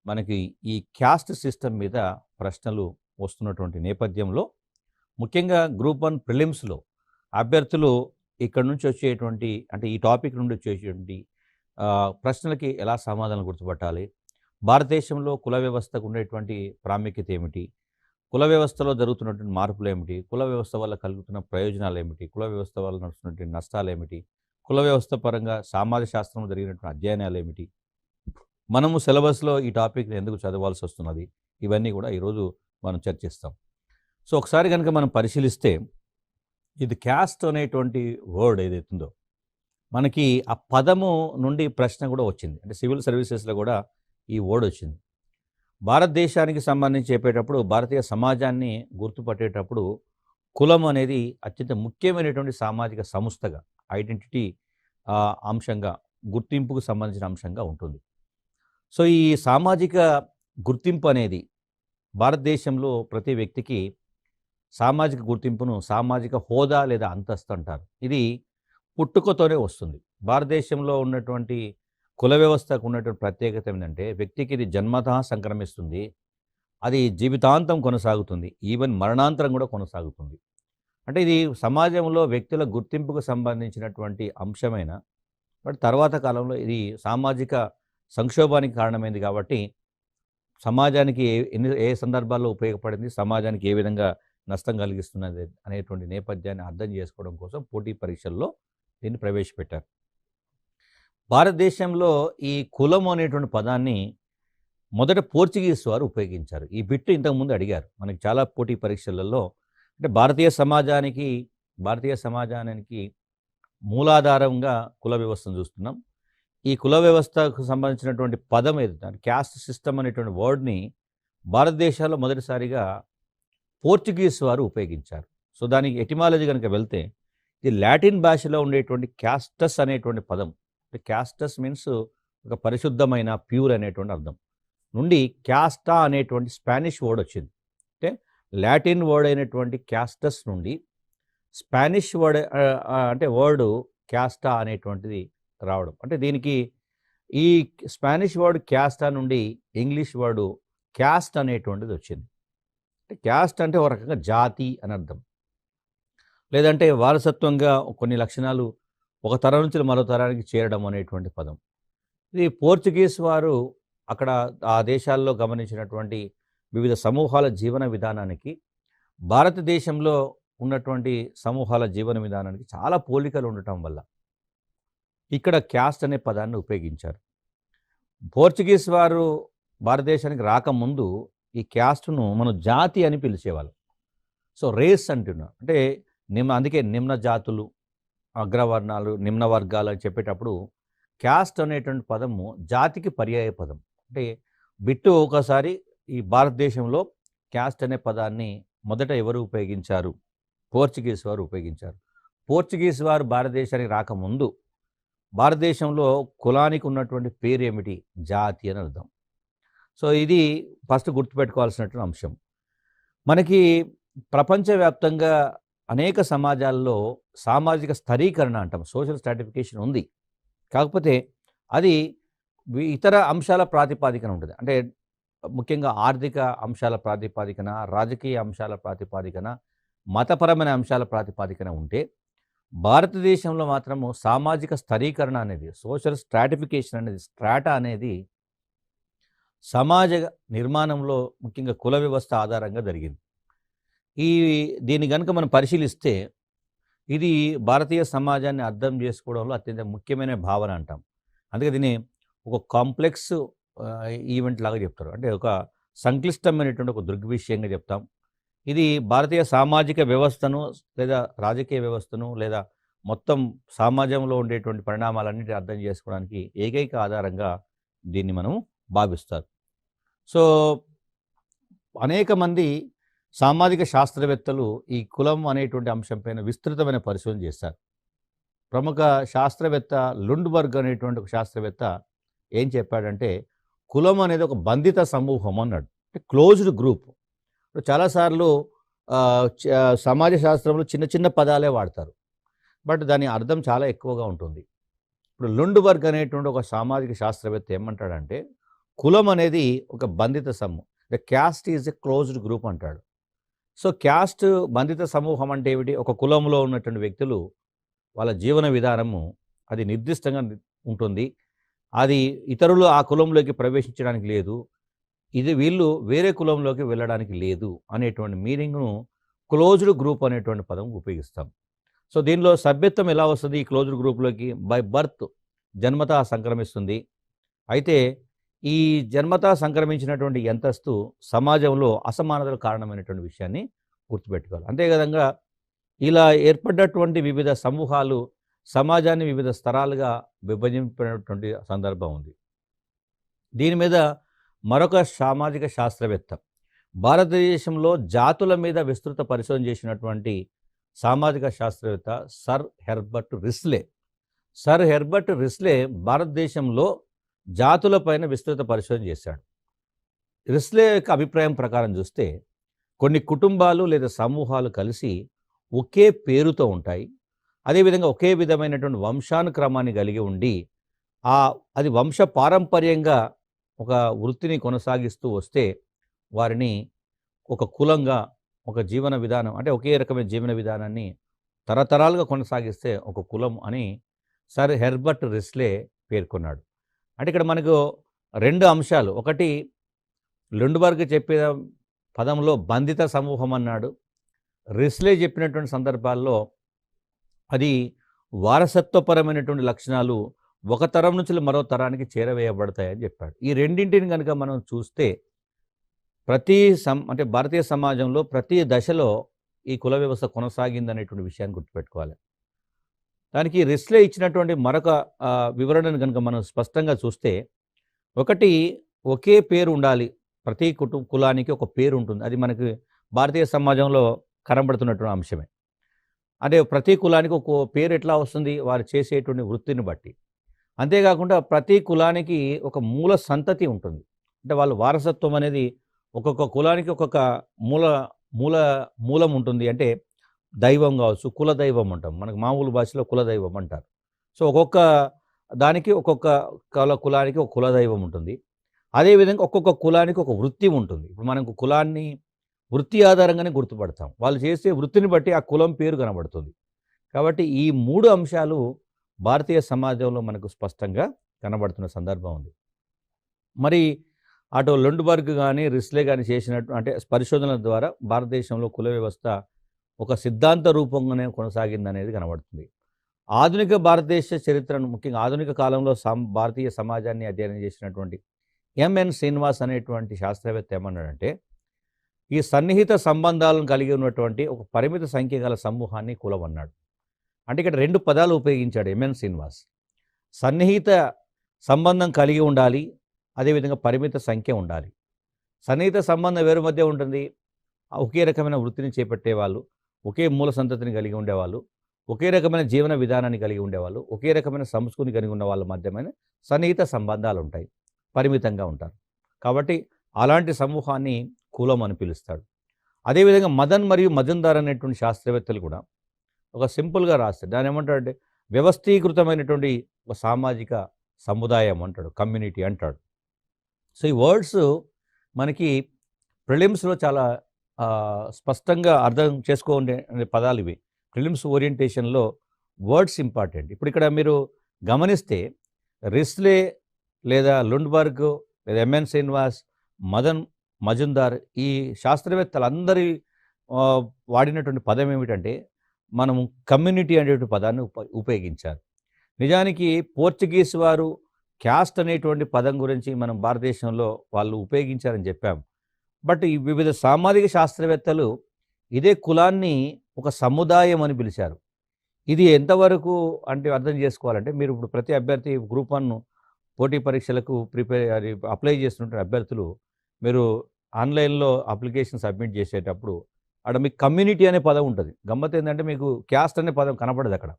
మనకి ఈ caste system మీద ప్రశ్నలు వస్తున్నటువంటి నేపథ్యంలో ముఖ్యంగా గ్రూప్ 1 ప్రిలిమ్స్‌లో అభ్యర్థులు ఇక్కడి నుంచి వచ్చేటువంటి అంటే ఈ టాపిక్ నుండి వచ్చేటువంటి ప్రశ్నలకి ఎలా సమాధానం గుర్తుపట్టాలి? భారతదేశంలో కుల వ్యవస్థకు ఉండేటువంటి ప్రాముఖ్యత ఏమిటి? కుల వ్యవస్థలో జరుగుతున్నటువంటి మార్పులేమిటి? కుల వ్యవస్థ వల్ల కలుగుతున్న ప్రయోజనాలేమిటి? కుల వ్యవస్థ వల్ల నడుస్తున్నటువంటి నష్టాలేమిటి? కుల వ్యవస్థ పరంగా సామాజిక శాస్త్రంలో జరిగినటువంటి అధ్యయనాలేమిటి? మనము సిలబస్‌లో ఈ టాపిక్‌ని ఎందుకు చదవాల్సొస్తున్నది? ఇవన్నీ కూడా ఈరోజు మనం చర్చిస్తాం. సో, ఒకసారి గనుక మనం పరిశీలిస్తే ఇది క్యాస్ట్ అనేటువంటి వర్డ్ ఏదైతుందో మనకి ఆ పదము నుండి ప్రశ్న కూడా వచ్చింది. అంటే సివిల్ సర్వీసెస్‌లో కూడా ఈ వర్డ్ వచ్చింది. భారతదేశానికి సంబంధించి చెప్పేటప్పుడు భారతీయ సమాజాన్ని గుర్తుపట్టేటప్పుడు కులం అనేది అత్యంత ముఖ్యమైనటువంటి సామాజిక సంస్థగా ఐడెంటిటీ అంశంగా గుర్తింపుకు సంబంధించిన అంశంగా ఉంటుంది. సో, ఈ సామాజిక గుర్తింపు అనేది భారతదేశంలో ప్రతి వ్యక్తికి సామాజిక గుర్తింపును సామాజిక హోదా లేదా అంతస్తు అంటారు. ఇది పుట్టుకతోనే వస్తుంది. భారతదేశంలో ఉన్నటువంటి కుల వ్యవస్థకు ఉన్నటువంటి ప్రత్యేకత ఏంటంటే వ్యక్తికి ఇది జన్మతః సంక్రమిస్తుంది. అది జీవితాంతం కొనసాగుతుంది. ఈవెన్ మరణాంతరం కూడా కొనసాగుతుంది. అంటే ఇది సమాజంలో వ్యక్తుల గుర్తింపుకు సంబంధించినటువంటి అంశమైన బట్ తర్వాత కాలంలో ఇది సామాజిక సంక్షోభానికి కారణమైంది కాబట్టి సమాజానికి ఏ సందర్భాల్లో ఉపయోగపడింది, సమాజానికి ఏ విధంగా నష్టం కలిగిస్తున్నది అనేటువంటి నేపథ్యాన్ని అర్థం చేసుకోవడం కోసం పోటీ పరీక్షల్లో దీన్ని ప్రవేశపెట్టారు. భారతదేశంలో ఈ కులం అనేటువంటి పదాన్ని మొదట పోర్చుగీస్ వారు ఉపయోగించారు. ఈ బిట్టు ఇంతకుముందు అడిగారు మనకి చాలా పోటీ పరీక్షలలో. అంటే భారతీయ సమాజానికి మూలాధారంగా కుల వ్యవస్థను చూస్తున్నాం. ఈ కుల వ్యవస్థకు సంబంధించినటువంటి పదం ఏదైతే క్యాస్ట్ సిస్టమ్ అనేటువంటి వర్డ్ని భారతదేశంలో మొదటిసారిగా పోర్చుగీస్ వారు ఉపయోగించారు. సో, దానికి ఎటిమాలజీ కనుక వెళ్తే ఇది లాటిన్ భాషలో ఉండేటువంటి క్యాస్టస్ అనేటువంటి పదం. క్యాస్టస్ మీన్స్ ఒక పరిశుద్ధమైన ప్యూర్ అనేటువంటి అర్థం నుండి క్యాస్టా అనేటువంటి స్పానిష్ వర్డ్ వచ్చింది. అంటే లాటిన్ వర్డ్ అయినటువంటి క్యాస్టస్ నుండి స్పానిష్ వర్డ్ అంటే వర్డు క్యాస్టా అనేటువంటిది రావడం. అంటే దీనికి ఈ స్పానిష్ వర్డ్ క్యాస్టా నుండి ఇంగ్లీష్ వర్డు క్యాస్ట్ అనేటువంటిది వచ్చింది. అంటే క్యాస్ట్ అంటే ఒక రకంగా జాతి అని అర్థం, లేదంటే వారసత్వంగా కొన్ని లక్షణాలు ఒక తరం నుంచి మరో తరానికి చేరడం అనేటువంటి పదం. ఇది పోర్చుగీస్ వారు అక్కడ ఆ దేశాల్లో గమనించినటువంటి వివిధ సమూహాల జీవన విధానానికి భారతదేశంలో ఉన్నటువంటి సమూహాల జీవన విధానానికి చాలా పోలికలు ఉండటం వల్ల ఇక్కడ క్యాస్ట్ అనే పదాన్ని ఉపయోగించారు. పోర్చుగీస్ వారు భారతదేశానికి రాకముందు ఈ క్యాస్ట్ను మనం జాతి అని పిలిచేవాళ్ళం. సో, రేస్ అంటున్నాం అంటే అందుకే నిమ్న జాతులు, అగ్రవర్ణాలు, నిమ్న వర్గాలు అని చెప్పేటప్పుడు క్యాస్ట్ అనేటువంటి పదము జాతికి పర్యాయ పదం. అంటే బిట్టు ఒకసారి ఈ భారతదేశంలో క్యాస్ట్ అనే పదాన్ని మొదట ఎవరు ఉపయోగించారు? పోర్చుగీస్ వారు ఉపయోగించారు. పోర్చుగీస్ వారు భారతదేశానికి రాకముందు భారతదేశంలో కులానికి ఉన్నటువంటి పేరు ఏమిటి? జాతి అని అర్థం. సో, ఇది ఫస్ట్ గుర్తుపెట్టుకోవాల్సినటువంటి అంశం. మనకి ప్రపంచవ్యాప్తంగా అనేక సమాజాల్లో సామాజిక స్థరీకరణ అంటాం, సోషల్ స్ట్రాటిఫికేషన్ ఉంది. కాకపోతే అది ఇతర అంశాల ప్రాతిపాదికన ఉంటుంది. అంటే ముఖ్యంగా ఆర్థిక అంశాల ప్రాతిపాదికన, రాజకీయ అంశాల ప్రాతిపాదికన, మతపరమైన అంశాల ప్రాతిపాదికన ఉంటే భారతదేశంలో మాత్రము సామాజిక స్థరీకరణ అనేది, సోషల్ స్ట్రాటిఫికేషన్ అనేది, స్ట్రాటా అనేది సమాజ నిర్మాణంలో ముఖ్యంగా కుల వ్యవస్థ ఆధారంగా జరిగింది. దీన్ని కనుక మనం పరిశీలిస్తే ఇది భారతీయ సమాజాన్ని అర్థం చేసుకోవడంలో అత్యంత ముఖ్యమైన భావన అంటాం. అందుకే దీన్ని ఒక కాంప్లెక్స్ ఈవెంట్ లాగా చెప్తారు. అంటే ఒక సంక్లిష్టమైనటువంటి ఒక దృగ్విషయంగా చెప్తాం. ఇది భారతీయ సామాజిక వ్యవస్థను లేదా రాజకీయ వ్యవస్థను లేదా మొత్తం సమాజంలో ఉండేటువంటి పరిణామాలన్నిటిని అర్థం చేసుకోవడానికి ఏకైక ఆధారంగా దీన్ని మనం భావిస్తారు. సో, అనేక మంది సామాజిక శాస్త్రవేత్తలు ఈ కులం అనేటువంటి అంశంపైన విస్తృతమైన పరిశోధన చేశారు. ప్రముఖ శాస్త్రవేత్త లుండ్బర్గ్ అనేటువంటి ఒక శాస్త్రవేత్త ఏం చెప్పాడంటే కులం అనేది ఒక బంధిత సమూహం అన్నాడు. అంటే క్లోజ్డ్ గ్రూప్. చాలాసార్లు సమాజ శాస్త్రంలో చిన్న చిన్న పదాలే వాడతారు, బట్ దాని అర్థం చాలా ఎక్కువగా ఉంటుంది. ఇప్పుడు లుండ్బర్గ్ అనేటువంటి ఒక సామాజిక శాస్త్రవేత్త ఏమంటాడంటే కులం అనేది ఒక బంధిత సమూహం. The cast is a closed group అంటాడు. సో, క్యాస్ట్ బంధిత సమూహం అంటే ఏమిటి? ఒక కులంలో ఉన్నటువంటి వ్యక్తులు వాళ్ళ జీవన విధానము అది నిర్దిష్టంగా ఉంటుంది. అది ఇతరులు ఆ కులంలోకి ప్రవేశించడానికి లేదు. ఇది వీళ్ళు వేరే కులంలోకి వెళ్ళడానికి లేదు అనేటువంటి మీనింగ్‌ను క్లోజ్డ్ గ్రూప్ అనేటువంటి పదం ఉపయోగిస్తాం. సో, దీనిలో సభ్యత్వం ఎలా వస్తది ఈ క్లోజ్డ్ గ్రూప్‌లోకి? బై బర్త్ జన్మతా సంక్రమిస్తుంది. అయితే ఈ జన్మతా సంక్రమించినటువంటి అంతస్తు సమాజంలో అసమానతలకు కారణమైనటువంటి విషయాన్ని గుర్తుపెట్టుకోవాలి. అంతే విధంగా ఇలా ఏర్పడ్డటువంటి వివిధ సమూహాలు సమాజాన్ని వివిధ స్తరాలుగా విభజింపినటువంటి సందర్భం ఉంది. దీని మీద మరొక సామాజిక శాస్త్రవేత్త, భారతదేశంలో జాతుల మీద విస్తృత పరిశోధన చేసినటువంటి సామాజిక శాస్త్రవేత్త sir Herbert Risley. Sir Herbert Risley భారతదేశంలో జాతులపైన విస్తృత పరిశోధన చేశాడు. రిస్లే యొక్క అభిప్రాయం ప్రకారం చూస్తే కొన్ని కుటుంబాలు లేదా సమూహాలు కలిసి ఒకే పేరుతో ఉంటాయి. అదేవిధంగా ఒకే విధమైనటువంటి వంశానుక్రమాన్ని కలిగి ఉండి అది వంశ పారంపర్యంగా ఒక వృత్తిని కొనసాగిస్తూ వస్తే వారిని ఒక కులంగా, ఒక జీవన విధానం అంటే ఒకే రకమైన జీవన విధానాన్ని తరతరాలుగా కొనసాగిస్తే ఒక కులం అని సర్ హెర్బర్ట్ రిస్లే పేర్కొన్నాడు. అంటే ఇక్కడ మనకు 2 అంశాలు. ఒకటి లుండ్బర్గ్ చెప్పే పదంలో బంధిత సమూహం అన్నాడు. రిస్లే చెప్పినటువంటి సందర్భాల్లో అది వారసత్వపరమైనటువంటి లక్షణాలు ఒక తరం నుంచి మరో తరానికి చేరవేయబడతాయని చెప్పాడు. ఈ రెండింటిని కనుక మనం చూస్తే అంటే భారతీయ సమాజంలో ప్రతి దశలో ఈ కుల వ్యవస్థ కొనసాగిందనేటువంటి విషయాన్ని గుర్తుపెట్టుకోవాలి. దానికి రిస్లే ఇచ్చినటువంటి మరొక వివరణను కనుక మనం స్పష్టంగా చూస్తే, ఒకటి ఒకే పేరు ఉండాలి. ప్రతి కులానికి ఒక పేరు ఉంటుంది. అది మనకి భారతీయ సమాజంలో కనబడుతున్నటువంటి అంశమే. అంటే ప్రతి కులానికి ఒక పేరు ఎట్లా వస్తుంది? వారు చేసేటువంటి వృత్తిని బట్టి. అంతేకాకుండా ప్రతి కులానికి ఒక మూల సంతతి ఉంటుంది. అంటే వాళ్ళ వారసత్వం అనేది ఒక్కొక్క కులానికి ఒక్కొక్క మూలం ఉంటుంది. అంటే దైవం కావచ్చు, కుల దైవం అంటాం. మనకు మామూలు భాషలో కుల దైవం అంటారు. సో, ఒక్కొక్క దానికి ఒక్కొక్క కులానికి ఒక కుల దైవం ఉంటుంది. అదేవిధంగా ఒక్కొక్క కులానికి ఒక వృత్తి ఉంటుంది. ఇప్పుడు మనకు కులాన్ని వృత్తి ఆధారంగానే గుర్తుపడతాం. వాళ్ళు చేసే వృత్తిని బట్టి ఆ కులం పేరు కనబడుతుంది. కాబట్టి ఈ 3 అంశాలు భారతీయ సమాజంలో మనకు స్పష్టంగా కనబడుతున్న సందర్భం ఉంది. మరి అటు లుండ్బర్గ్ కానీ, రిస్లే కానీ చేసినట్టు అంటే పరిశోధనల ద్వారా భారతదేశంలో కుల వ్యవస్థ ఒక సిద్ధాంత రూపంగానే కొనసాగిందనేది కనబడుతుంది. ఆధునిక భారతదేశ చరిత్రను ముఖ్యంగా ఆధునిక కాలంలో భారతీయ సమాజాన్ని అధ్యయనం చేసినటువంటి ఎంఎన్ శ్రీనివాస్ అనేటువంటి శాస్త్రవేత్త ఏమన్నాడంటే, ఈ సన్నిహిత సంబంధాలను కలిగి ఉన్నటువంటి ఒక పరిమిత సంఖ్య గల సమూహాన్ని కులం అన్నాడు. అంటే ఇక్కడ 2 పదాలు ఉపయోగించాడు ఎంఎన్ శ్రీనివాస్. సన్నిహిత సంబంధం కలిగి ఉండాలి, అదేవిధంగా పరిమిత సంఖ్య ఉండాలి. సన్నిహిత సంబంధం ఎవరి మధ్య ఉంటుంది? ఒకే రకమైన వృత్తిని చేపట్టేవాళ్ళు, ఒకే మూల సంతతిని కలిగి ఉండేవాళ్ళు, ఒకే రకమైన జీవన విధానాన్ని కలిగి ఉండేవాళ్ళు, ఒకే రకమైన సంస్కృతిని కలిగి ఉన్న వాళ్ళ మధ్యమైన సన్నిహిత సంబంధాలు ఉంటాయి. పరిమితంగా ఉంటారు. కాబట్టి అలాంటి సమూహాన్ని కులం అని పిలుస్తాడు. అదేవిధంగా మదన్ మరియు మజుందార్ అనేటువంటి శాస్త్రవేత్తలు కూడా ఒక సింపుల్గా రాస్తారు. దాన్ని ఏమంటాడంటే వ్యవస్థీకృతమైనటువంటి ఒక సామాజిక సముదాయం అంటాడు, కమ్యూనిటీ అంటాడు. సో, ఈ వర్డ్స్ మనకి ప్రిలిమ్స్లో చాలా స్పష్టంగా అర్థం చేసుకోండి అనే పదాలు ఇవి. ప్రిలిమ్స్ ఓరియంటేషన్లో వర్డ్స్ ఇంపార్టెంట్. ఇప్పుడు ఇక్కడ మీరు గమనిస్తే రిస్లే లేదా లుండ్బర్గ్ లేదా ఎంఎన్ శ్రీనివాస్, మదన్ మజుందార్ ఈ శాస్త్రవేత్తలందరి వాడినటువంటి పదం ఏమిటంటే మనము కమ్యూనిటీ అనేటువంటి పదాన్ని ఉపయోగించారు. నిజానికి పోర్చుగీస్ వారు క్యాస్ట్ అనేటువంటి పదం గురించి మనం భారతదేశంలో వాళ్ళు ఉపయోగించారని చెప్పాం. బట్ ఈ వివిధ సామాజిక శాస్త్రవేత్తలు ఇదే కులాన్ని ఒక సముదాయం అని పిలిచారు. ఇది ఎంతవరకు అంటే అర్థం చేసుకోవాలంటే, మీరు ఇప్పుడు ప్రతి అభ్యర్థి గ్రూప్ 1 పోటీ పరీక్షలకు అప్లై చేస్తున్న అభ్యర్థులు మీరు ఆన్లైన్లో అప్లికేషన్ సబ్మిట్ చేసేటప్పుడు అక్కడ మీకు కమ్యూనిటీ అనే పదం ఉంటుంది. గమ్మత్ ఏంటంటే మీకు క్యాస్ట్ అనే పదం కనపడదు అక్కడ.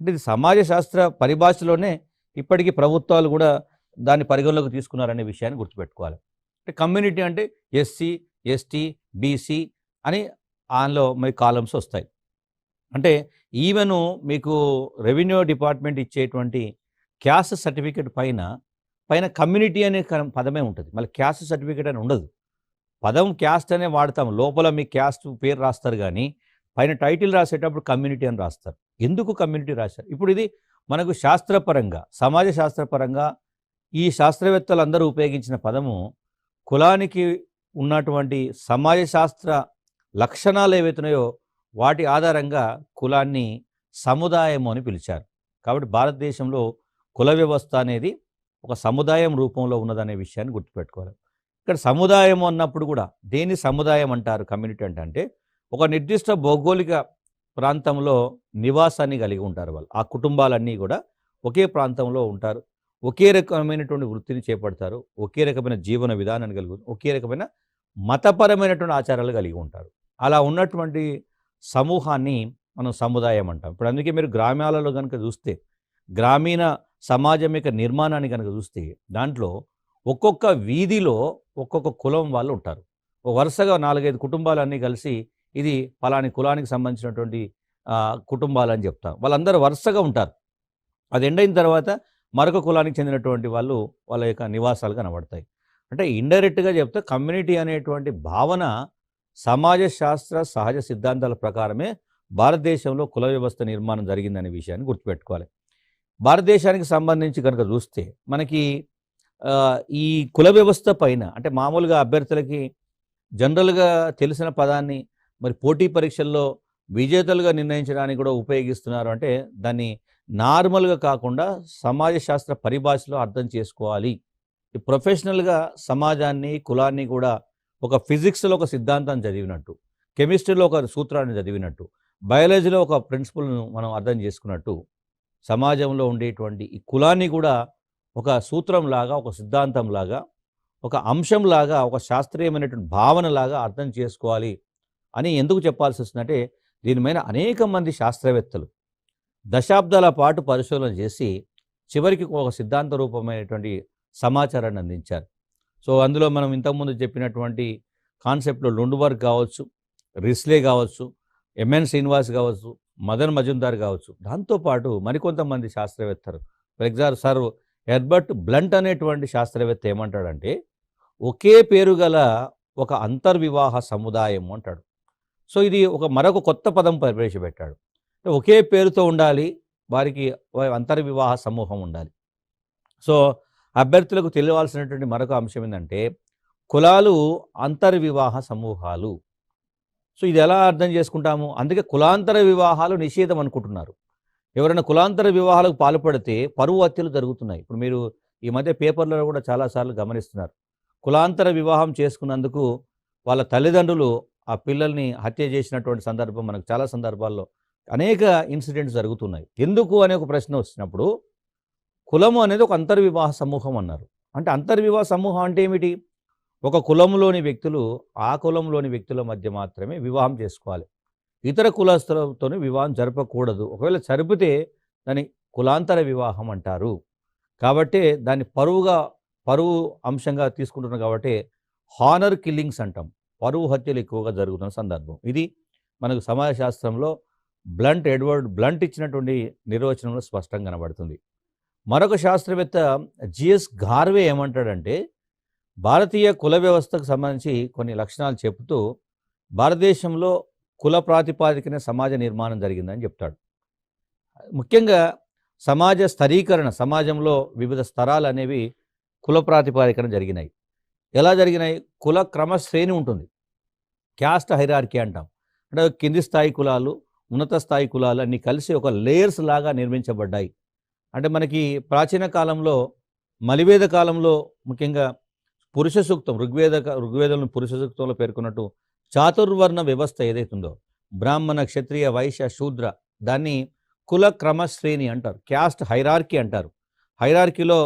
అంటే ఇది సమాజ శాస్త్ర పరిభాషలోనే ఇప్పటికీ ప్రభుత్వాలు కూడా దాన్ని పరిగణలోకి తీసుకున్నారనే విషయాన్ని గుర్తుపెట్టుకోవాలి. అంటే కమ్యూనిటీ అంటే ఎస్సీ, ఎస్టీ, బీసీ అని ఆన్లో మీ కాలమ్స్ వస్తాయి. అంటే ఈవెను మీకు రెవెన్యూ డిపార్ట్మెంట్ ఇచ్చేటువంటి క్యాస్ట్ సర్టిఫికేట్ పైన పైన కమ్యూనిటీ అనే పదమే ఉంటుంది. మళ్ళీ క్యాస్ట్ సర్టిఫికేట్ అని ఉండదు. పదం క్యాస్ట్ అనే వాడతాం. లోపల మీ క్యాస్ట్ పేరు రాస్తారు గానీ, పైన టైటిల్ రాసేటప్పుడు కమ్యూనిటీ అని రాస్తారు. ఎందుకు కమ్యూనిటీ రాశారు? ఇప్పుడు ఇది మనకు శాస్త్రపరంగా, సమాజ శాస్త్రపరంగా ఈ శాస్త్రవేత్తలందరూ ఉపయోగించిన పదము కులానికి ఉన్నటువంటి సమాజ శాస్త్ర లక్షణాలు ఏవైతున్నాయో వాటి ఆధారంగా కులాన్ని సముదాయము అని పిలిచారు. కాబట్టి భారతదేశంలో కుల వ్యవస్థ అనేది ఒక సముదాయం రూపంలో ఉన్నదనే విషయాన్ని గుర్తుపెట్టుకోవాలి. ఇక్కడ సముదాయం అన్నప్పుడు కూడా దేని సముదాయం అంటారు కమ్యూనిటీ అంటే ఒక నిర్దిష్ట భౌగోళిక ప్రాంతంలో నివాసాన్ని కలిగి ఉంటారు వాళ్ళు. ఆ కుటుంబాలన్నీ కూడా ఒకే ప్రాంతంలో ఉంటారు. ఒకే రకమైనటువంటి వృత్తిని చేపడతారు. ఒకే రకమైన జీవన విధానాన్ని కలిగి ఒకే రకమైన మతపరమైనటువంటి ఆచారాలు కలిగి ఉంటారు. అలా ఉన్నటువంటి సమూహాన్ని మనం సముదాయం అంటాం. ఇప్పుడు అందుకే మీరు గ్రామాలలో కనుక చూస్తే గ్రామీణ సమాజం యొక్క నిర్మాణాన్ని కనుక చూస్తే దాంట్లో ఒక్కొక్క వీధిలో ఒక్కొక్క కులం వాళ్ళు ఉంటారు. వరుసగా 4-5 కుటుంబాలన్నీ కలిసి ఇది పలాని కులానికి సంబంధించినటువంటి కుటుంబాలని చెప్తారు. వాళ్ళందరూ వరుసగా ఉంటారు. అది ఎండైన తర్వాత మరొక కులానికి చెందినటువంటి వాళ్ళు వాళ్ళ యొక్క నివాసాలు కనబడతాయి. అంటే ఇండైరెక్ట్గా చెప్తే కమ్యూనిటీ అనేటువంటి భావన సమాజ శాస్త్ర సహజ సిద్ధాంతాల ప్రకారమే భారతదేశంలో కుల వ్యవస్థ నిర్మాణం జరిగిందనే విషయాన్ని గుర్తుపెట్టుకోవాలి. భారతదేశానికి సంబంధించి కనుక చూస్తే మనకి ఈ కుల వ్యవస్థ పైన అంటే మామూలుగా అభ్యర్థులకి జనరల్గా తెలిసిన పదాన్ని మరి పోటీ పరీక్షల్లో విజేతలుగా నిర్ణయించడానికి కూడా ఉపయోగిస్తున్నారు. అంటే దాన్ని నార్మల్గా కాకుండా సమాజ శాస్త్ర పరిభాషలో అర్థం చేసుకోవాలి. ఈ ప్రొఫెషనల్గా సమాజాన్ని కులాన్ని కూడా ఒక ఫిజిక్స్లో ఒక సిద్ధాంతం చదివినట్టు, కెమిస్ట్రీలో ఒక సూత్రాన్ని చదివినట్టు, బయాలజీలో ఒక ప్రిన్సిపల్ను మనం అర్థం చేసుకున్నట్టు సమాజంలో ఉండేటువంటి ఈ కులాన్ని కూడా ఒక సూత్రంలాగా, ఒక సిద్ధాంతంలాగా, ఒక అంశంలాగా, ఒక శాస్త్రీయమైనటువంటి భావనలాగా అర్థం చేసుకోవాలి అని ఎందుకు చెప్పాల్సి వస్తుందంటే దీనిపైన అనేక మంది శాస్త్రవేత్తలు దశాబ్దాల పాటు పరిశోధన చేసి చివరికి ఒక సిద్ధాంత రూపమైనటువంటి సమాచారాన్ని అందించారు. సో అందులో మనం ఇంతకుముందు చెప్పినటువంటి కాన్సెప్ట్లో లుండ్బర్గ్ కావచ్చు, రిస్లే కావచ్చు, ఎంఎన్ శ్రీనివాస్ కావచ్చు, మదన్ మజుందార్ కావచ్చు, దాంతోపాటు మరికొంతమంది శాస్త్రవేత్తలు for example sir Herbert blunt అనేటువంటి శాస్త్రవేత్త ఏమంటాడంటే ఒకే పేరు గల ఒక అంతర్వివాహ సముదాయం అంటాడు. సో ఇది మరొక కొత్త పదం ప్రవేశపెట్టాడు. ఒకే పేరుతో ఉండాలి, వారికి అంతర్వివాహ సమూహం ఉండాలి. సో అభ్యర్థులకు తెలియవలసినటువంటి మరొక అంశం ఏంటంటే కులాలు అంతర్వివాహ సమూహాలు. సో ఇది ఎలా అర్థం చేసుకుంటాము? అందుకే కులాంతర వివాహాలు నిషేధం అనుకుంటున్నారు. ఎవరైనా కులాంతర వివాహాలకు పాల్పడితే పరువు హత్యలు జరుగుతున్నాయి. ఇప్పుడు మీరు ఈ మధ్య పేపర్లలో కూడా చాలాసార్లు గమనిస్తున్నారు. కులాంతర వివాహం చేసుకున్నందుకు వాళ్ళ తల్లిదండ్రులు ఆ పిల్లల్ని హత్య చేసినటువంటి సందర్భం మనకు చాలా సందర్భాల్లో అనేక ఇన్సిడెంట్స్ జరుగుతున్నాయి. ఎందుకు అనే ఒక ప్రశ్న వచ్చినప్పుడు కులము అనేది ఒక అంతర్వివాహ సమూహం అన్నారు. అంటే అంతర్వివాహ సమూహం అంటే ఏమిటి? ఒక కులంలోని వ్యక్తులు ఆ కులంలోని వ్యక్తుల మధ్య మాత్రమే వివాహం చేసుకోవాలి. ఇతర కులస్తులతో వివాహం జరపకూడదు. ఒకవేళ జరిపితే దాన్ని కులాంతర వివాహం అంటారు. కాబట్టి దాన్ని పరువు అంశంగా తీసుకుంటున్నాం. కాబట్టి హానర్ కిల్లింగ్స్ అంటాం. పరువు హత్యలు ఎక్కువగా జరుగుతున్న సందర్భం ఇది మనకు సమాజ శాస్త్రంలో ఎడ్వర్డ్ బ్లంట్ ఇచ్చినటువంటి నిర్వచనంలో స్పష్టంగా కనబడుతుంది. మరొక శాస్త్రవేత్త జిఎస్ గార్వే ఏమంటాడంటే భారతీయ కుల వ్యవస్థకు సంబంధించి కొన్ని లక్షణాలు చెబుతూ భారతదేశంలో కుల ప్రాతిపాదికన సమాజ నిర్మాణం జరిగిందని చెప్తాడు. ముఖ్యంగా సమాజ స్థరీకరణ, సమాజంలో వివిధ స్తరాలు అనేవి కుల ప్రాతిపాదికన జరిగినాయి. ఎలా జరిగినాయి? కుల క్రమశ్రేణి ఉంటుంది. క్యాస్ట్ హైరార్కీ అంటాం. అంటే కింది స్థాయి కులాలు, ఉన్నత స్థాయి కులాలు అన్నీ కలిసి ఒక లేయర్స్ లాగా నిర్మించబడ్డాయి. అంటే మనకి ప్రాచీన కాలంలో మలివేద కాలంలో ముఖ్యంగా పురుష సూక్తం ఋగ్వేదంలో పురుష సూక్తంలో పేర్కొన్నట్టు చాతుర్వర్ణ వ్యవస్థ ఏదైతుందో బ్రాహ్మణ, క్షత్రియ, వైశ్య, శూద్ర దాన్ని కుల క్రమశ్రేణి అంటారు. క్యాస్ట్ హైరార్కీ అంటారు. హైరార్కీలో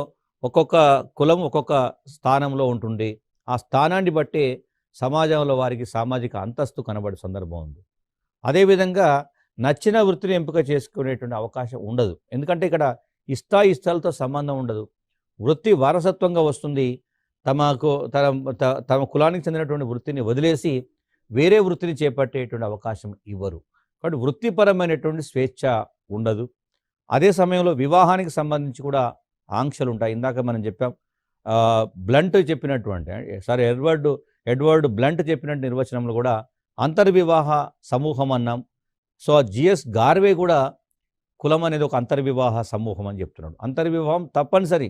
ఒక్కొక్క కులం ఒక్కొక్క స్థానంలో ఉంటుంది. ఆ స్థానాన్ని బట్టే సమాజంలో వారికి సామాజిక అంతస్తు కనబడే సందర్భం ఉంది. అదేవిధంగా నచ్చిన వృత్తిని ఎంపిక చేసుకునేటువంటి అవకాశం ఉండదు. ఎందుకంటే ఇక్కడ ఇష్టాయిష్టాలతో సంబంధం ఉండదు. వృత్తి వారసత్వంగా వస్తుంది. తమ కులానికి చెందినటువంటి వృత్తిని వదిలేసి వేరే వృత్తిని చేపట్టేటువంటి అవకాశం ఇవ్వరు. కాబట్టి వృత్తిపరమైనటువంటి స్వేచ్ఛ ఉండదు. అదే సమయంలో వివాహానికి సంబంధించి కూడా ఆంక్షలు ఉంటాయి. ఇందాక మనం చెప్పాం బ్లంట్ చెప్పినటువంటి ఎడ్వర్డ్ బ్లంట్ చెప్పినట్టు నిర్వచనంలో కూడా అంతర్వివాహ సమూహం అన్నాం. సో జిఎస్ గార్వే కూడా కులం అనేది ఒక అంతర్వివాహ సమూహం అని చెప్తున్నాడు. అంతర్వివాహం తప్పనిసరి.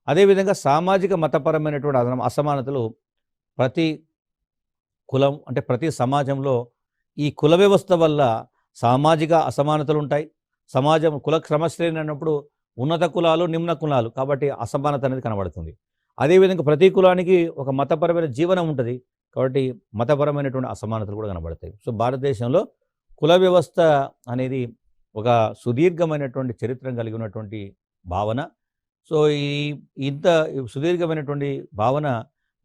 అదేవిధంగా సామాజిక మతపరమైనటువంటి అసమానతలు ప్రతి కులం అంటే ప్రతి సమాజంలో ఈ కుల వ్యవస్థ వల్ల సామాజిక అసమానతలు ఉంటాయి. సమాజం కుల క్రమశ్రేణి అన్నప్పుడు ఉన్నత కులాలు, నిమ్న కులాలు, కాబట్టి అసమానత అనేది కనబడుతుంది. అదేవిధంగా ప్రతి కులానికి ఒక మతపరమైన జీవనం ఉంటుంది, కాబట్టి మతపరమైనటువంటి అసమానతలు కూడా కనబడతాయి. సో భారతదేశంలో కుల వ్యవస్థ అనేది ఒక సుదీర్ఘమైనటువంటి చరిత్ర కలిగి ఉన్నటువంటి భావన. సో ఇంత సుదీర్ఘమైనటువంటి భావన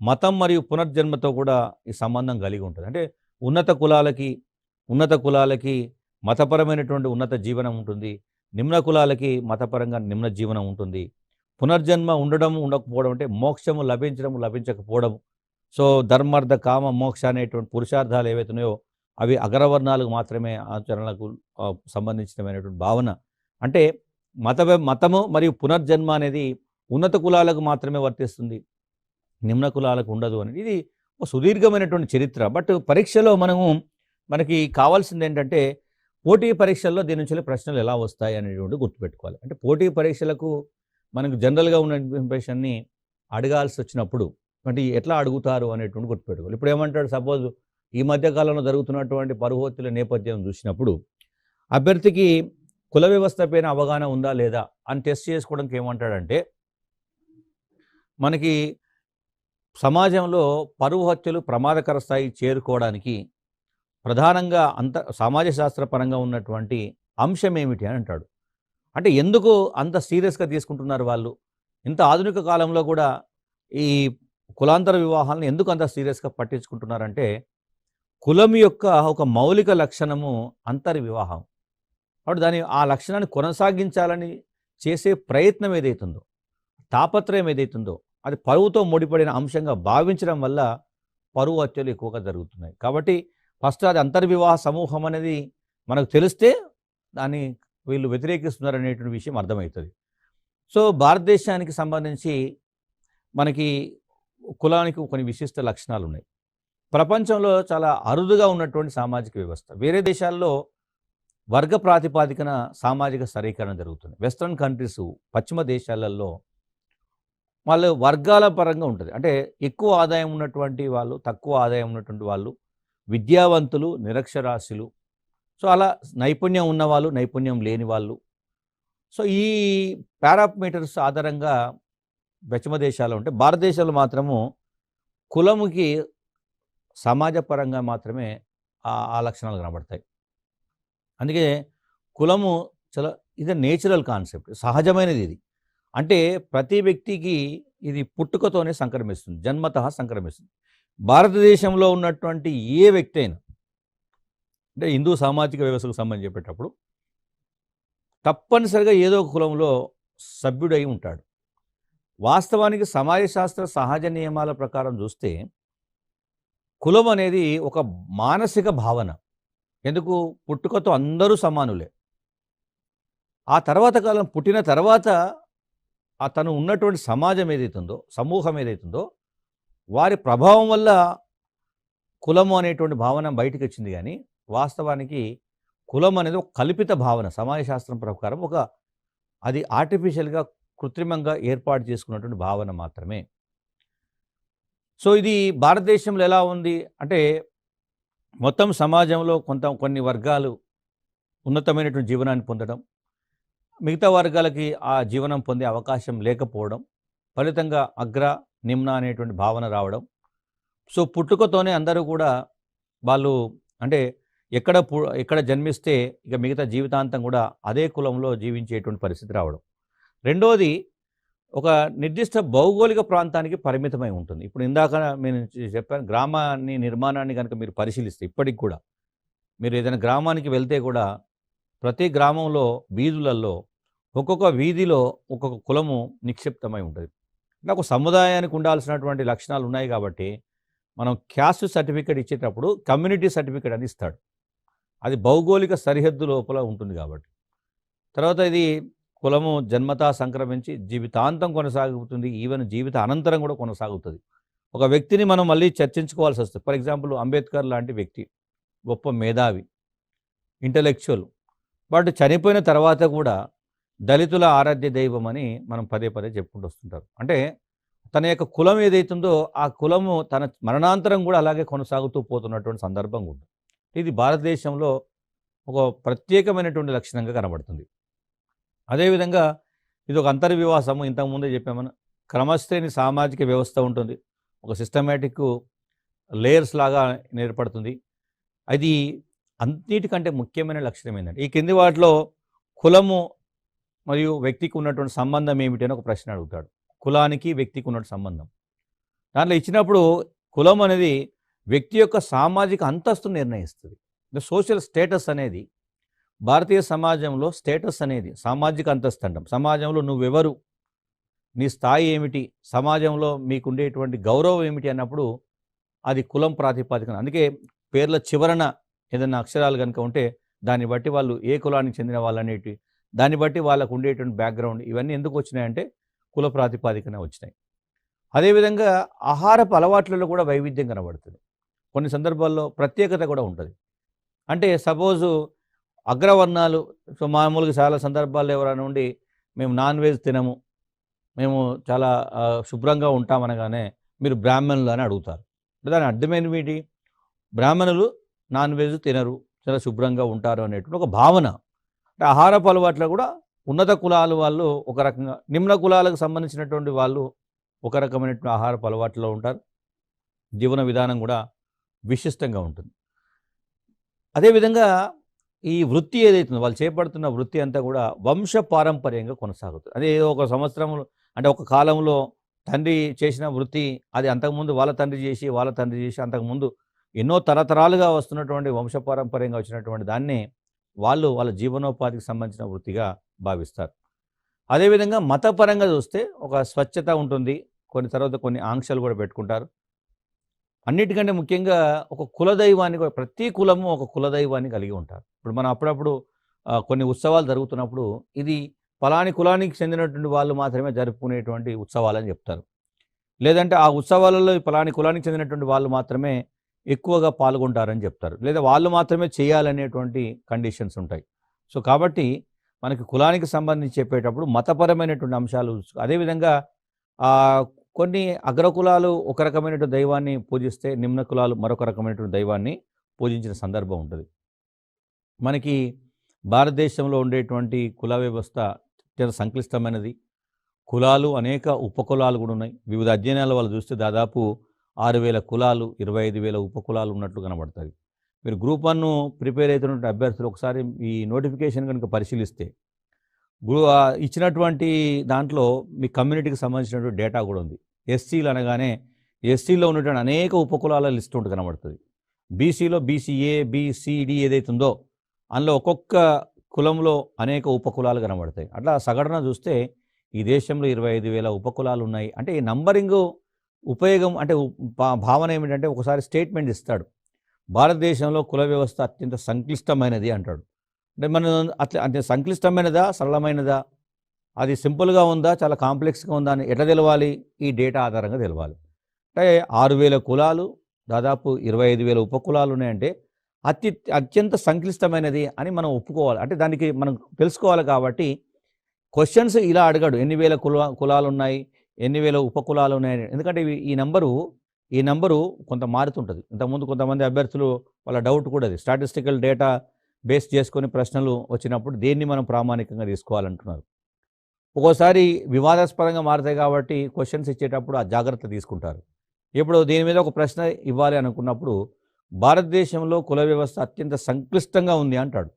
మతం మరియు పునర్జన్మతో కూడా ఈ సంబంధం కలిగి ఉంటుంది. అంటే ఉన్నత కులాలకి మతపరమైనటువంటి ఉన్నత జీవనం ఉంటుంది, నిమ్న కులాలకి మతపరంగా నిమ్న జీవనం ఉంటుంది. పునర్జన్మ ఉండడం ఉండకపోవడం అంటే మోక్షము లభించడం లభించకపోవడం. సో ధర్మార్థ కామ మోక్ష అనేటువంటి పురుషార్థాలు ఏవైతున్నాయో అవి అగ్రవర్ణాలకు మాత్రమే ఆచరణలకు సంబంధించినమైనటువంటి భావన. అంటే మతము మరియు పునర్జన్మ అనేది ఉన్నత కులాలకు మాత్రమే వర్తిస్తుంది, నిమ్న కులాలకు ఉండదు అనేది ఇది ఒక సుదీర్ఘమైనటువంటి చరిత్ర. బట్ పరీక్షలో మనకి కావాల్సింది ఏంటంటే పోటీ పరీక్షల్లో దీని నుంచి ప్రశ్నలు ఎలా వస్తాయి అనేటువంటి గుర్తుపెట్టుకోవాలి. అంటే పోటీ పరీక్షలకు మనకు జనరల్గా ఉన్న ఇన్ఫర్మేషన్ని అడగాల్సి వచ్చినప్పుడు అంటే ఎట్లా అడుగుతారు అనేటువంటి గుర్తుపెట్టుకోవాలి. ఇప్పుడు ఏమంటాడు, సపోజ్ ఈ మధ్యకాలంలో జరుగుతున్నటువంటి పరువొత్తుల నేపథ్యం చూసినప్పుడు అభ్యర్థికి కుల వ్యవస్థ పైన అవగాహన ఉందా లేదా అని టెస్ట్ చేసుకోవడానికి ఏమంటాడంటే, మనకి సమాజంలో పరువు హత్యలు ప్రమాదకర స్థాయి చేరుకోవడానికి ప్రధానంగా సమాజ శాస్త్రపరంగా ఉన్నటువంటి అంశం ఏమిటి అని అంటాడు. అంటే ఎందుకు అంత సీరియస్గా తీసుకుంటున్నారు వాళ్ళు, ఇంత ఆధునిక కాలంలో కూడా ఈ కులాంతర వివాహాలను ఎందుకు అంత సీరియస్గా పట్టించుకుంటున్నారంటే, కులం యొక్క ఒక మౌలిక లక్షణము అంతర్వివాహం. కాబట్టి ఆ లక్షణాన్ని కొనసాగించాలని చేసే ప్రయత్నం ఏదైతుందో, తాపత్రయం ఏదైతుందో అది పరువుతో ముడిపడిన అంశంగా భావించడం వల్ల పరువు హత్యలు ఎక్కువగా జరుగుతున్నాయి. కాబట్టి ఫస్ట్ అది అంతర్వివాహ సమూహం అనేది మనకు తెలిస్తే దాన్ని వీళ్ళు వ్యతిరేకిస్తున్నారు అనేటువంటి విషయం అర్థమవుతుంది. సో భారతదేశానికి సంబంధించి మనకి కులానికి కొన్ని విశిష్ట లక్షణాలు ఉన్నాయి. ప్రపంచంలో చాలా అరుదుగా ఉన్నటువంటి సామాజిక వ్యవస్థ. వేరే దేశాల్లో వర్గ ప్రాతిపాదికన సామాజిక స్థిరీకరణ జరుగుతుంది. వెస్ట్రన్ కంట్రీస్, పశ్చిమ దేశాలలో వాళ్ళు వర్గాల పరంగా ఉంటుంది. అంటే ఎక్కువ ఆదాయం ఉన్నటువంటి వాళ్ళు, తక్కువ ఆదాయం ఉన్నటువంటి వాళ్ళు, విద్యావంతులు, నిరక్షరాస్యులు, సో అలా నైపుణ్యం ఉన్నవాళ్ళు, నైపుణ్యం లేని వాళ్ళు. సో ఈ పారామీటర్స్ ఆధారంగా పశ్చిమ దేశాల్లో ఉంటే, భారతదేశంలో మాత్రము కులముకి సమాజపరంగా మాత్రమే ఆ లక్షణాలు కనబడతాయి. అందుకే కులము చాలా ఇది నేచురల్ కాన్సెప్ట్, సహజమైనది ఇది. అంటే ప్రతి వ్యక్తికి ఇది పుట్టుకతోనే సంక్రమిస్తుంది, జన్మతః సంక్రమిస్తుంది. భారతదేశంలో ఉన్నటువంటి ఏ వ్యక్తి అయినా, అంటే హిందూ సామాజిక వ్యవస్థకు సంబంధించి చెప్పేటప్పుడు తప్పనిసరిగా ఏదో ఒక కులంలో సభ్యుడై ఉంటాడు. వాస్తవానికి సమాజ శాస్త్ర సహజ నియమాల ప్రకారం చూస్తే కులం అనేది ఒక మానసిక భావన. ఎందుకు, పుట్టుకతో అందరూ సమానులే. ఆ తర్వాత కాలం పుట్టిన తర్వాత అతను ఉన్నటువంటి సమాజం ఏదైతుందో, సమూహం ఏదైతుందో వారి ప్రభావం వల్ల కులము అనేటువంటి భావన బయటకు వచ్చింది. కానీ వాస్తవానికి కులం అనేది ఒక కల్పిత భావన. సమాజ శాస్త్రం ప్రకారం అది ఆర్టిఫిషియల్గా, కృత్రిమంగా ఏర్పాటు చేసుకున్నటువంటి భావన మాత్రమే. సో ఇది భారతదేశంలో ఎలా ఉంది అంటే, మొత్తం సమాజంలో కొన్ని వర్గాలు ఉన్నతమైనటువంటి జీవనాన్ని పొందడం, మిగతా వర్గాలకి ఆ జీవనం పొందే అవకాశం లేకపోవడం, ఫలితంగా అగ్ర నిమ్న అనేటువంటి భావన రావడం. సో పుట్టుకతోనే అందరూ కూడా వాళ్ళు అంటే ఎక్కడ జన్మిస్తే ఇక మిగతా జీవితాంతం కూడా అదే కులంలో జీవించేటువంటి పరిస్థితి రావడం. రెండోది, ఒక నిర్దిష్ట భౌగోళిక ప్రాంతానికి పరిమితమై ఉంటుంది. ఇప్పుడు ఇందాక నేను చెప్పాను, గ్రామాన్ని నిర్మాణాన్ని కనుక మీరు పరిశీలిస్తే ఇప్పటికి కూడా మీరు ఏదైనా గ్రామానికి వెళ్తే కూడా ప్రతి గ్రామంలో వీధులలో ఒక్కొక్క వీధిలో ఒక్కొక్క కులము నిక్షిప్తమై ఉంటుంది. ఒక సముదాయానికి ఉండాల్సినటువంటి లక్షణాలు ఉన్నాయి కాబట్టి మనం క్యాస్ట్ సర్టిఫికేట్ ఇచ్చేటప్పుడు కమ్యూనిటీ సర్టిఫికేట్ అని ఇస్తాడు. అది భౌగోళిక సరిహద్దు లోపల ఉంటుంది కాబట్టి. తర్వాత ఇది కులము జన్మతా సంక్రమించి జీవితాంతం కొనసాగుతుంది. ఈవెన్ జీవిత అనంతరం కూడా కొనసాగుతుంది. ఒక వ్యక్తిని మనం మళ్ళీ చర్చించుకోవాల్సి వస్తుంది. ఫర్ ఎగ్జాంపుల్ అంబేద్కర్ లాంటి వ్యక్తి గొప్ప మేధావి, ఇంటలెక్చువల్. బట్ చనిపోయిన తర్వాత కూడా దళితుల ఆరాధ్య దైవం అని మనం పదే పదే చెప్పుకుంటూ వస్తుంటారు. అంటే తన యొక్క కులం ఏదైతుందో ఆ కులము తన మరణాంతరం కూడా అలాగే కొనసాగుతూ పోతున్నటువంటి సందర్భం ఉంది. ఇది భారతదేశంలో ఒక ప్రత్యేకమైనటువంటి లక్షణంగా కనబడుతుంది. అదేవిధంగా ఇది ఒక అంతర్వివాసము. ఇంతకుముందే చెప్పామని క్రమశ్రేణి సామాజిక వ్యవస్థ ఉంటుంది. ఒక సిస్టమేటిక్ లేయర్స్ లాగా ఏర్పడుతుంది. అది అన్నిటికంటే ముఖ్యమైన లక్షణం ఏంటంటే ఈ కింది వాటిలో కులము మరియు వ్యక్తికి ఉన్నటువంటి సంబంధం ఏమిటి అని ఒక ప్రశ్న అడుగుతాడు. కులానికి వ్యక్తికి ఉన్నటువంటి సంబంధం దాంట్లో ఇచ్చినప్పుడు కులం అనేది వ్యక్తి యొక్క సామాజిక అంతస్తును నిర్ణయిస్తుంది. సోషల్ స్టేటస్ అనేది భారతీయ సమాజంలో స్టేటస్ అనేది సామాజిక అంతస్తు అంటాం. సమాజంలో నువ్వెవరు, నీ స్థాయి ఏమిటి, సమాజంలో మీకుండేటువంటి గౌరవం ఏమిటి అన్నప్పుడు అది కులం ప్రాతిపాదికన. అందుకే పేర్ల చివరన ఏదైనా అక్షరాలు కనుక ఉంటే దాన్ని బట్టి వాళ్ళు ఏ కులానికి చెందిన వాళ్ళు అనేటి, దాన్ని బట్టి వాళ్ళకు ఉండేటువంటి బ్యాక్గ్రౌండ్ ఇవన్నీ ఎందుకు వచ్చినాయంటే కుల ప్రాతిపాదికన వచ్చినాయి. అదేవిధంగా ఆహారపు అలవాట్లలో కూడా వైవిధ్యం కనబడుతుంది. కొన్ని సందర్భాల్లో ప్రత్యేకత కూడా ఉంటుంది. అంటే సపోజు అగ్రవర్ణాలు మామూలుగా చాలా సందర్భాల్లో ఎవరైనా ఉండి మేము నాన్ వెజ్ తినము, మేము చాలా శుభ్రంగా ఉంటామనగానే మీరు బ్రాహ్మణులు అని అడుగుతారు. దాని అర్థమేమిటి? బ్రాహ్మణులు నాన్ వెజ్ తినరు, చాలా శుభ్రంగా ఉంటారు అనేటువంటి ఒక భావన. అంటే ఆహారపు అలవాట్లో కూడా ఉన్నత కులాలు వాళ్ళు ఒక రకంగా, నిమ్న కులాలకు సంబంధించినటువంటి వాళ్ళు ఒక రకమైనటువంటి ఆహారపు అలవాట్లో ఉంటారు. జీవన విధానం కూడా విశిష్టంగా ఉంటుంది. అదేవిధంగా ఈ వృత్తి ఏదైతుందో వాళ్ళు చేపడుతున్న వృత్తి అంతా కూడా వంశ పారంపర్యంగా కొనసాగుతుంది. అదే ఏదో ఒక సంవత్సరంలో అంటే ఒక కాలంలో తండ్రి చేసిన వృత్తి అది అంతకుముందు వాళ్ళ తండ్రి చేసి అంతకుముందు ఎన్నో తరతరాలుగా వస్తున్నటువంటి వంశపారంపర్యంగా వచ్చినటువంటి దాన్నే వాళ్ళు వాళ్ళ జీవనోపాధికి సంబంధించిన వృత్తిగా భావిస్తారు. అదేవిధంగా మతపరంగా చూస్తే ఒక స్వచ్ఛత ఉంటుంది, కొన్ని ఆంక్షలు కూడా పెట్టుకుంటారు. అన్నిటికంటే ముఖ్యంగా ఒక కులదైవాన్ని కూడా ప్రతి కులము ఒక కులదైవాన్ని కలిగి ఉంటారు. ఇప్పుడు మనం అప్పుడప్పుడు కొన్ని ఉత్సవాలు జరుగుతున్నప్పుడు ఇది ఫలాని కులానికి చెందినటువంటి వాళ్ళు మాత్రమే జరుపుకునేటువంటి ఉత్సవాలని చెప్తారు. లేదంటే ఆ ఉత్సవాలలో ఫలాని కులానికి చెందినటువంటి వాళ్ళు మాత్రమే ఎక్కువగా పాల్గొంటారని చెప్తారు. లేదా వాళ్ళు మాత్రమే చేయాలనేటువంటి కండిషన్స్ ఉంటాయి. సో కాబట్టి మనకి కులానికి సంబంధించి చెప్పేటప్పుడు మతపరమైనటువంటి అంశాలు, అదేవిధంగా కొన్ని అగ్రకులాలు ఒక రకమైనటువంటి దైవాన్ని పూజిస్తే నిమ్న కులాలు మరొక రకమైనటువంటి దైవాన్ని పూజించిన సందర్భం ఉంటుంది. మనకి భారతదేశంలో ఉండేటువంటి కుల వ్యవస్థ అత్యంత సంక్లిష్టమైనది. కులాలు అనేక ఉపకులాలు కూడా ఉన్నాయి. వివిధ అధ్యయనాల వాళ్ళు చూస్తే దాదాపు 6,000 కులాలు, 25,000 ఉపకులాలు ఉన్నట్లు కనబడతాయి. మీరు గ్రూప్ 1 ప్రిపేర్ అవుతున్నటువంటి అభ్యర్థులు ఒకసారి ఈ నోటిఫికేషన్ కనుక పరిశీలిస్తే ఇచ్చినటువంటి దాంట్లో మీ కమ్యూనిటీకి సంబంధించినటువంటి డేటా కూడా ఉంది. ఎస్సీలు అనగానే ఎస్సీలో ఉన్నటువంటి అనేక ఉపకులాల లిస్ట్ ఉంటుంది కనబడుతుంది. బీసీలో బీసీఏ బీసీడి ఏదైతే ఉందో అందులో ఒక్కొక్క కులంలో అనేక ఉపకులాలు కనబడతాయి. అట్లా సగటున చూస్తే ఈ దేశంలో 25,000 ఉపకులాలు ఉన్నాయి. అంటే ఈ నంబరింగ్ ఉపయోగం అంటే భావన ఏమిటంటే ఒకసారి స్టేట్మెంట్ ఇస్తాడు, భారతదేశంలో కుల వ్యవస్థ అత్యంత సంక్లిష్టమైనది అంటాడు. అంటే మనం అట్లా అంటే సంక్లిష్టమైనదా సరళమైనదా, అది సింపుల్గా ఉందా చాలా కాంప్లెక్స్గా ఉందా అని ఎట్లా తెలవాలి? ఈ డేటా ఆధారంగా తెలవాలి. అంటే 6,000 కులాలు, దాదాపు 25,000 ఉపకులాలు ఉన్నాయంటే అత్యంత సంక్లిష్టమైనది అని మనం ఒప్పుకోవాలి. అంటే దానికి మనం తెలుసుకోవాలి. కాబట్టి క్వశ్చన్స్ ఇలా అడగాడు, ఎన్ని వేల కులాలు ఉన్నాయి, ఎన్ని వేల ఉపకులాలు ఉన్నాయి. ఎందుకంటే ఈ నంబరు కొంత మారుతుంటుంది. ఇంతకుముందు కొంతమంది అభ్యర్థులు వాళ్ళ డౌట్ కూడా అది స్టాటిస్టికల్ డేటా బేస్ చేసుకొని ప్రశ్నలు వచ్చినప్పుడు దేన్ని మనం ప్రామాణికంగా తీసుకోవాలంటున్నారు. ఒక్కోసారి వివాదాస్పదంగా మారుతాయి కాబట్టి క్వశ్చన్స్ ఇచ్చేటప్పుడు ఆ జాగ్రత్త తీసుకుంటారు. ఇప్పుడు దీని మీద ఒక ప్రశ్న ఇవ్వాలి అనుకున్నప్పుడు భారతదేశంలో కుల వ్యవస్థ అత్యంత సంక్లిష్టంగా ఉంది అంటాడు.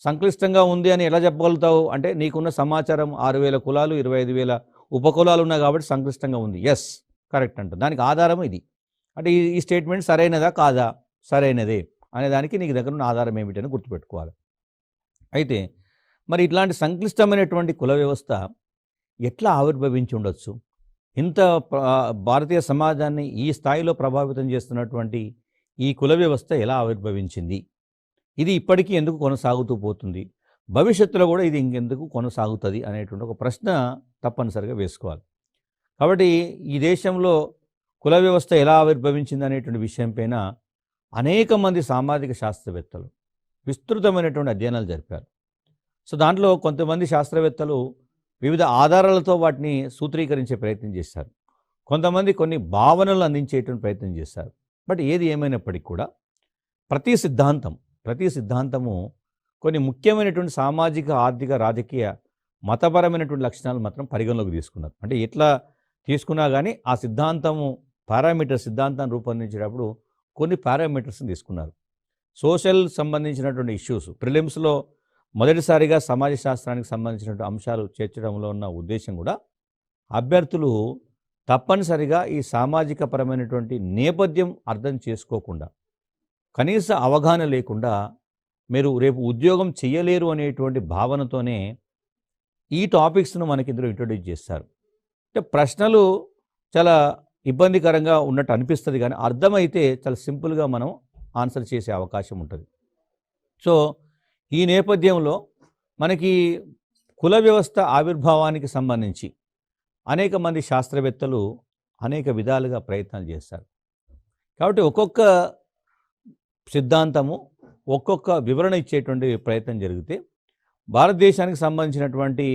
సంక్లిష్టంగా ఉంది అని ఎలా చెప్పగలుగుతావు అంటే నీకున్న సమాచారం 6,000 కులాలు, 25,000 ఉపకులాలు ఉన్నాయి కాబట్టి సంక్లిష్టంగా ఉంది. ఎస్, కరెక్ట్ అంట. దానికి ఆధారం ఇది. అంటే ఈ స్టేట్మెంట్ సరైనదా కాదా? సరైనదే అనేదానికి నీకు దగ్గర ఉన్న ఆధారం ఏమిటని గుర్తుపెట్టుకోవాలి. అయితే మరి ఇట్లాంటి సంక్లిష్టమైనటువంటి కుల వ్యవస్థ ఎట్లా ఆవిర్భవించి ఉండొచ్చు? ఇంత భారతీయ సమాజాన్ని ఈ స్థాయిలో ప్రభావితం చేస్తున్నటువంటి ఈ కుల వ్యవస్థ ఎలా ఆవిర్భవించింది? ఇది ఇప్పటికీ ఎందుకు కొనసాగుతూ పోతుంది? భవిష్యత్తులో కూడా ఇది ఇంకెందుకు కొనసాగుతుంది అనేటువంటి ఒక ప్రశ్న తప్పనిసరిగా వేసుకోవాలి. కాబట్టి ఈ దేశంలో కుల వ్యవస్థ ఎలా ఆవిర్భవించింది అనేటువంటి విషయం పైన అనేక మంది సామాజిక శాస్త్రవేత్తలు విస్తృతమైనటువంటి అధ్యయనాలు జరిపారు. సో దాంట్లో కొంతమంది శాస్త్రవేత్తలు వివిధ ఆధారాలతో వాటిని సూత్రీకరించే ప్రయత్నం చేశారు. కొంతమంది కొన్ని భావనలు అందించేటువంటి ప్రయత్నం చేశారు. బట్ ఏది ఏమైనప్పటికీ కూడా ప్రతి సిద్ధాంతము కొన్ని ముఖ్యమైనటువంటి సామాజిక, ఆర్థిక, రాజకీయ, మతపరమైనటువంటి లక్షణాలు మాత్రం పరిగణలోకి తీసుకున్నారు. అంటే ఎట్లా తీసుకున్నా కానీ ఆ సిద్ధాంతాన్ని రూపొందించేటప్పుడు కొన్ని పారామీటర్స్ని తీసుకున్నారు. సోషల్ సంబంధించినటువంటి ఇష్యూస్ ప్రిలిమ్స్లో మొదటిసారిగా సమాజ శాస్త్రానికి సంబంధించినటువంటి అంశాలు చేర్చడంలో ఉన్న ఉద్దేశం కూడా అభ్యర్థులు తప్పనిసరిగా ఈ సామాజిక పరమైనటువంటి నేపథ్యం అర్థం చేసుకోకుండా, కనీస అవగాహన లేకుండా మీరు రేపు ఉద్యోగం చేయలేరు అనేటువంటి భావనతోనే ఈ టాపిక్స్ను మనకి ఇందులో ఇంట్రొడ్యూస్ చేస్తారు. అంటే ప్రశ్నలు చాలా ఇబ్బందికరంగా ఉన్నట్టు అనిపిస్తుంది, కానీ అర్థమైతే చాలా సింపుల్గా మనం ఆన్సర్ చేసే అవకాశం ఉంటుంది. సో ఈ నేపథ్యంలో మనకి కుల వ్యవస్థ ఆవిర్భావానికి సంబంధించి అనేక మంది శాస్త్రవేత్తలు అనేక విధాలుగా ప్రయత్నాలు చేస్తారు. కాబట్టి ఒక్కొక్క సిద్ధాంతము ఒక్కొక్క వివరణ ఇచ్చేటువంటి ప్రయత్నం జరిగితే భారతదేశానికి సంబంధించినటువంటి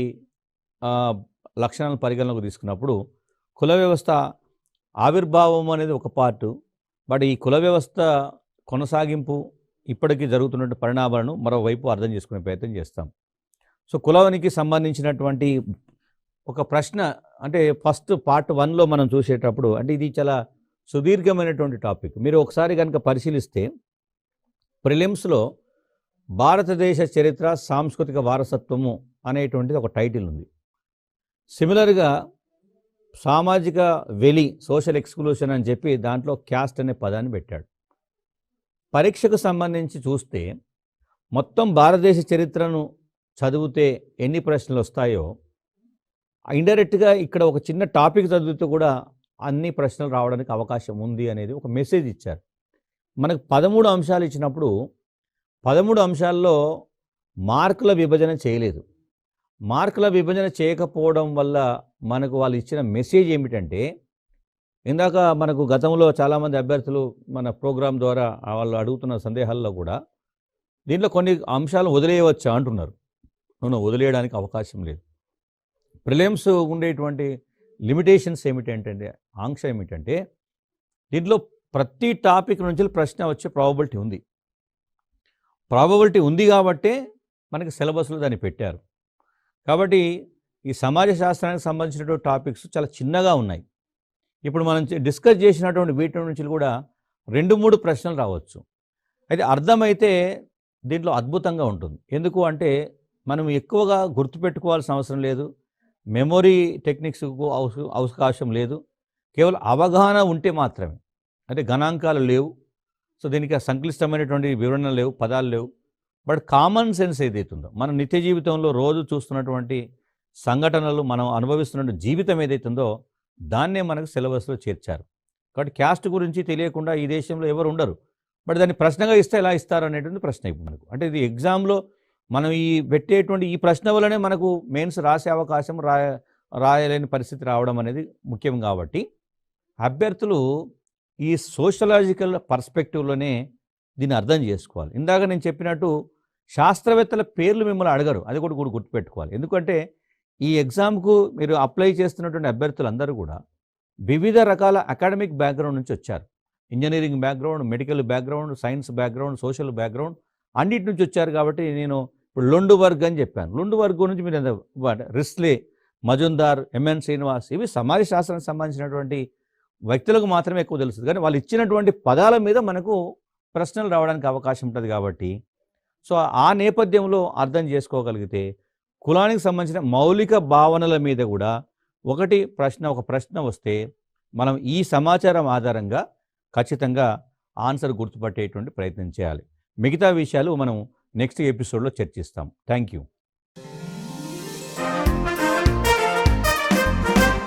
లక్షణాలను పరిగణలోకి తీసుకున్నప్పుడు కుల వ్యవస్థ ఆవిర్భావం అనేది ఒక పార్టు. బట్ ఈ కుల వ్యవస్థ కొనసాగింపు ఇప్పటికీ జరుగుతున్న పరిణామాలను మరోవైపు అర్థం చేసుకునే ప్రయత్నం చేస్తాం. సో కులానికి సంబంధించినటువంటి ఒక ప్రశ్న, అంటే ఫస్ట్ పార్ట్ 1లో మనం చూసేటప్పుడు, అంటే ఇది చాలా సుదీర్ఘమైనటువంటి టాపిక్. మీరు ఒకసారి కనుక పరిశీలిస్తే ప్రిలిమ్స్లో భారతదేశ చరిత్ర, సాంస్కృతిక వారసత్వము అనేటువంటిది ఒక టైటిల్ ఉంది. సిమిలర్గా సామాజిక వెలి, సోషల్ ఎక్స్క్లూషన్ అని చెప్పి దాంట్లో క్యాస్ట్ అనే పదాన్ని పెట్టాడు. పరీక్షకు సంబంధించి చూస్తే మొత్తం భారతదేశ చరిత్రను చదివితే ఎన్ని ప్రశ్నలు వస్తాయో ఇండైరెక్ట్గా ఇక్కడ ఒక చిన్న టాపిక్ చదివితే కూడా అన్ని ప్రశ్నలు రావడానికి అవకాశం ఉంది అనేది ఒక మెసేజ్ ఇచ్చారు. మనకు 13 అంశాలు ఇచ్చినప్పుడు 13 అంశాల్లో మార్కుల విభజన చేయలేదు. మార్కుల విభజన చేయకపోవడం వల్ల మనకు వాళ్ళు ఇచ్చిన మెసేజ్ ఏమిటంటే, ఇందాక మనకు గతంలో చాలామంది అభ్యర్థులు మన ప్రోగ్రాం ద్వారా వాళ్ళు అడుగుతున్న సందేహాల్లో కూడా దీంట్లో కొన్ని అంశాలు వదిలేయవచ్చా అంటున్నారు. వదిలేయడానికి అవకాశం లేదు. ప్రిలిమ్స్ ఉండేటువంటి లిమిటేషన్స్ ఏమిటంటే, ఆంక్ష ఏమిటంటే, దీంట్లో ప్రతి టాపిక్ నుంచి ప్రశ్న వచ్చే ప్రాబబిలిటీ ఉంది కాబట్టే మనకి సిలబస్లో దాన్ని పెట్టారు. కాబట్టి ఈ సమాజ శాస్త్రానికి సంబంధించినటువంటి టాపిక్స్ చాలా చిన్నగా ఉన్నాయి. ఇప్పుడు మనం డిస్కస్ చేసినటువంటి వీటి నుంచి కూడా 2-3 ప్రశ్నలు రావచ్చు. అయితే అర్థమైతే దీంట్లో అద్భుతంగా ఉంటుంది. ఎందుకు అంటే మనం ఎక్కువగా గుర్తుపెట్టుకోవాల్సిన అవసరం లేదు, మెమొరీ టెక్నిక్స్కు అవకాశం లేదు. కేవలం అవగాహన ఉంటే మాత్రమే. అంటే గణాంకాలు లేవు, సో దీనికి సంక్లిష్టమైనటువంటి వివరణలు లేవు, పదాలు లేవు. బట్ కామన్ సెన్స్ ఏదైతుందో, మన నిత్య జీవితంలో రోజు చూస్తున్నటువంటి సంఘటనలు, మనం అనుభవిస్తున్న జీవితం ఏదైతుందో దాన్నే మనకు సిలబస్లో చేర్చారు. కాబట్టి క్యాస్ట్ గురించి తెలియకుండా ఈ దేశంలో ఎవరు ఉండరు. బట్ దాన్ని ప్రశ్నగా ఇస్తే ఎలా ఇస్తారు అనేటువంటి ప్రశ్న ఇప్పుడు మనకు. అంటే ఇది ఎగ్జామ్లో మనం ఈ పెట్టేటువంటి ఈ ప్రశ్న వల్లనే మనకు మెయిన్స్ రాసే అవకాశం, రాయలేని పరిస్థితి రావడం అనేది ముఖ్యం. కాబట్టి అభ్యర్థులు ఈ సోషలాజికల్ పర్స్పెక్టివ్లోనే దీన్ని అర్థం చేసుకోవాలి. ఇందాక నేను చెప్పినట్టు శాస్త్రవేత్తల పేర్లు మిమ్మల్ని అడగరు, అది కూడా గుర్తుపెట్టుకోవాలి. ఎందుకంటే ఈ ఎగ్జామ్కు మీరు అప్లై చేస్తున్నటువంటి అభ్యర్థులందరూ కూడా వివిధ రకాల అకాడమిక్ బ్యాక్గ్రౌండ్ నుంచి వచ్చారు. Engineering background, medical background, science background, social background అన్నిటి నుంచి వచ్చారు. కాబట్టి నేను ఇప్పుడు లుండ్బర్గ్ అని చెప్పాను. లుండ్బర్గ్ గురించి మీరు రిస్లే, మజుందార్, ఎంఎన్ శ్రీనివాస్, ఇవి సమాజ శాస్త్రానికి సంబంధించినటువంటి వ్యక్తులకు మాత్రమే ఎక్కువ తెలుస్తుంది. కానీ వాళ్ళు ఇచ్చినటువంటి పదాల మీద మనకు ప్రశ్నలు రావడానికి అవకాశం ఉంటుంది. కాబట్టి సో ఆ నేపథ్యంలో అర్థం చేసుకోగలిగితే కులానికి సంబంధించిన మౌలిక భావనల మీద కూడా ఒక ప్రశ్న వస్తే మనం ఈ సమాచారం ఆధారంగా ఖచ్చితంగా ఆన్సర్ గుర్తుపట్టేటువంటి ప్రయత్నం చేయాలి. మిగతా విషయాలు మనం నెక్స్ట్ ఎపిసోడ్లో చర్చిస్తాం. Thank you.